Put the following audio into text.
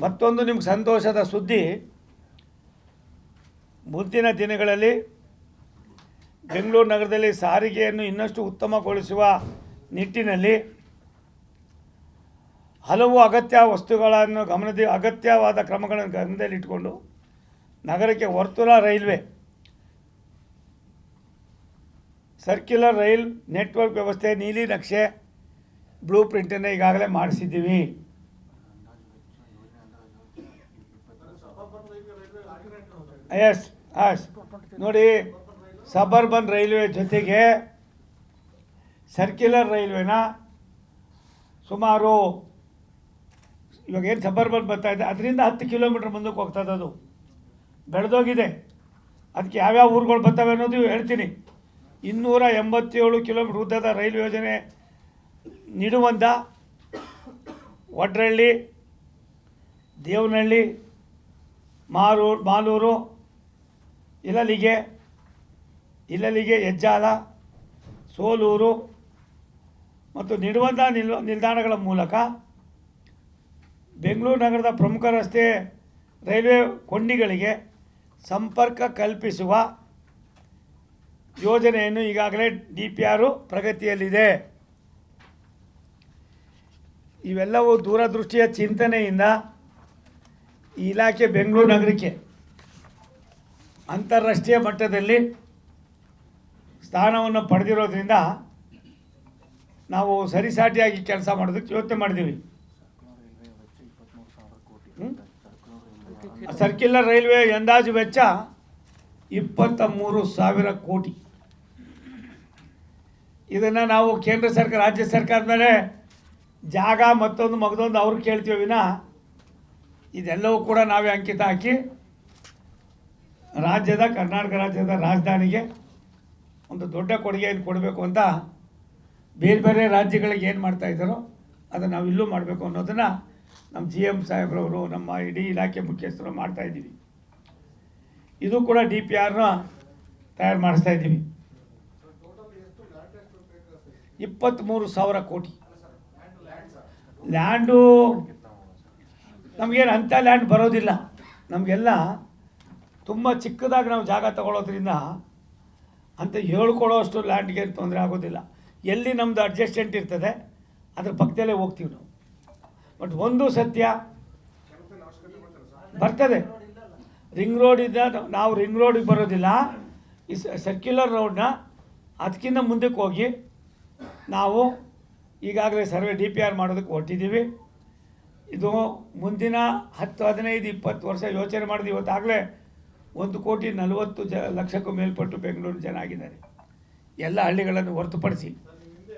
ಮತ್ತೊಂದು ನಿಮ್ಗೆ ಸಂತೋಷದ ಸುದ್ದಿ, ಮುಂದಿನ ದಿನಗಳಲ್ಲಿ ಬೆಂಗಳೂರು ನಗರದಲ್ಲಿ ಸಾರಿಗೆಯನ್ನು ಇನ್ನಷ್ಟು ಉತ್ತಮಗೊಳಿಸುವ ನಿಟ್ಟಿನಲ್ಲಿ ಹಲವು ಅಗತ್ಯವಾದ ಕ್ರಮಗಳನ್ನು ಗಮನದಲ್ಲಿಟ್ಟುಕೊಂಡು ನಗರಕ್ಕೆ ವರ್ತುಲ ರೈಲ್ವೆ, ಸರ್ಕ್ಯುಲರ್ ರೈಲ್ ನೆಟ್ವರ್ಕ್ ವ್ಯವಸ್ಥೆ ನೀಲಿ ನಕ್ಷೆ ಬ್ಲೂ ಪ್ರಿಂಟನ್ನು ಈಗಾಗಲೇ ಮಾಡಿಸಿದ್ದೀವಿ. ಎಸ್ ನೋಡಿ, ಸಬರ್ಬನ್ ರೈಲ್ವೆ ಜೊತೆಗೆ ಸರ್ಕ್ಯುಲರ್ ರೈಲ್ವೆನ ಸುಮಾರು ಇವಾಗ ಏನು ಸಬರ್ಬನ್ ಬರ್ತಾ ಇದೆ ಅದರಿಂದ 10 ಕಿಲೋಮೀಟ್ರ್ ಮುಂದಕ್ಕೆ ಹೋಗ್ತದೆ. ಅದು ಬೆಳೆದೋಗಿದೆ. ಅದಕ್ಕೆ ಯಾವ್ಯಾವ ಊರುಗಳು ಬರ್ತವೆ ಅನ್ನೋದು ಹೇಳ್ತೀನಿ. 287 ಕಿಲೋಮೀಟ್ರ್ ಉದ್ದದ ರೈಲು ಯೋಜನೆ ನಿಡುವಂಥ ವಡ್ರಳ್ಳಿ, ದೇವನಹಳ್ಳಿ, ಮಾಲೂರು, ಇಲ್ಲಲಿಗೆ, ಹೆಜ್ಜಾಲ, ಸೋಲೂರು ಮತ್ತು ನಿಡುವಂಥ ನಿಲ್ದಾಣಗಳ ಮೂಲಕ ಬೆಂಗಳೂರು ನಗರದ ಪ್ರಮುಖ ರಸ್ತೆ ರೈಲ್ವೆ ಕೊಂಡಿಗಳಿಗೆ ಸಂಪರ್ಕ ಕಲ್ಪಿಸುವ ಯೋಜನೆಯನ್ನು ಈಗಾಗಲೇ DPR ಪ್ರಗತಿಯಲ್ಲಿದೆ. ಇವೆಲ್ಲವೂ ದೂರದೃಷ್ಟಿಯ ಚಿಂತನೆಯಿಂದ ಈ ಇಲಾಖೆ ಬೆಂಗಳೂರು ನಗರಕ್ಕೆ ಅಂತಾರಾಷ್ಟ್ರೀಯ ಮಟ್ಟದಲ್ಲಿ ಸ್ಥಾನವನ್ನು ಪಡೆದಿರೋದ್ರಿಂದ ನಾವು ಸರಿಸಾಟಿಯಾಗಿ ಕೆಲಸ ಮಾಡೋದಕ್ಕೆ ಯೋಚನೆ ಮಾಡಿದ್ದೀವಿ. ಸರ್ಕ್ಯುಲರ್ ರೈಲ್ವೆ ಅಂದಾಜು ವೆಚ್ಚ 23,000 ಕೋಟಿ. ಇದನ್ನು ನಾವು ಕೇಂದ್ರ ಸರ್ಕಾರ, ರಾಜ್ಯ ಸರ್ಕಾರದ ಮೇಲೆ ಜಾಗ ಮಗದೊಂದು ಅವ್ರು ಕೇಳ್ತೀವಿ ವಿನ ಇದೆಲ್ಲವೂ ಕೂಡ ನಾವೇ ಅಂಕಿತ ಹಾಕಿ ಕರ್ನಾಟಕ ರಾಜ್ಯದ ರಾಜಧಾನಿಗೆ ಒಂದು ದೊಡ್ಡ ಕೊಡುಗೆಯನ್ನು ಕೊಡಬೇಕು ಅಂತ ಬೇರೆ ರಾಜ್ಯಗಳಿಗೆ ಏನು ಮಾಡ್ತಾಯಿದ್ದಾರೋ ಅದನ್ನು ನಾವು ಇಲ್ಲೂ ಮಾಡಬೇಕು ಅನ್ನೋದನ್ನು ನಮ್ಮ GM ಸಾಹೇಬ್ರವರು, ನಮ್ಮ ಇಡೀ ಇಲಾಖೆ ಮುಖ್ಯಸ್ಥರು ಮಾಡ್ತಾಯಿದ್ದೀವಿ. ಇದು ಕೂಡ DPRನ ತಯಾರು ಮಾಡಿಸ್ತಾ ಇದ್ದೀವಿ. 23,000 ಕೋಟಿ. ಲ್ಯಾಂಡು ನಮಗೇನು ಅಂಥ ಲ್ಯಾಂಡ್ ಬರೋದಿಲ್ಲ. ನಮಗೆಲ್ಲ ತುಂಬ ಚಿಕ್ಕದಾಗಿ ನಾವು ಜಾಗ ತಗೊಳ್ಳೋದ್ರಿಂದ ಅಂತ ಹೇಳ್ಕೊಳ್ಳೋಷ್ಟು ಲ್ಯಾಂಡ್ಗೆ ತೊಂದರೆ ಆಗೋದಿಲ್ಲ. ಎಲ್ಲಿ ನಮ್ಮದು ಅಡ್ಜಸ್ಟೆಂಟ್ ಇರ್ತದೆ ಅದ್ರ ಪಕ್ಕದಲ್ಲೇ ಹೋಗ್ತೀವಿ ನಾವು. ಬಟ್ ಒಂದು ಸತ್ಯ ಬರ್ತದೆ, ರಿಂಗ್ ರೋಡಿಂದ ನಾವು ರಿಂಗ್ ರೋಡಿಗೆ ಬರೋದಿಲ್ಲ. ಈ ಸರ್ಕ್ಯುಲರ್ ರೋಡ್ನ ಅದಕ್ಕಿಂತ ಮುಂದಕ್ಕೆ ಹೋಗಿ ನಾವು ಈಗಾಗಲೇ ಸರ್ವೆ DPR ಮಾಡೋದಕ್ಕೆ ಹೊರಟಿದ್ದೀವಿ. ಇದು ಮುಂದಿನ 10, 15, 20 ವರ್ಷ ಯೋಚನೆ ಮಾಡಿದ್ವಿ. ಇವತ್ತಾಗಲೇ 1,40,00,000 ಮೇಲ್ಪಟ್ಟು ಬೆಂಗಳೂರು ಜನ ಆಗಿದ್ದಾರೆ, ಎಲ್ಲ ಹಳ್ಳಿಗಳನ್ನು ಹೊರತುಪಡಿಸಿ.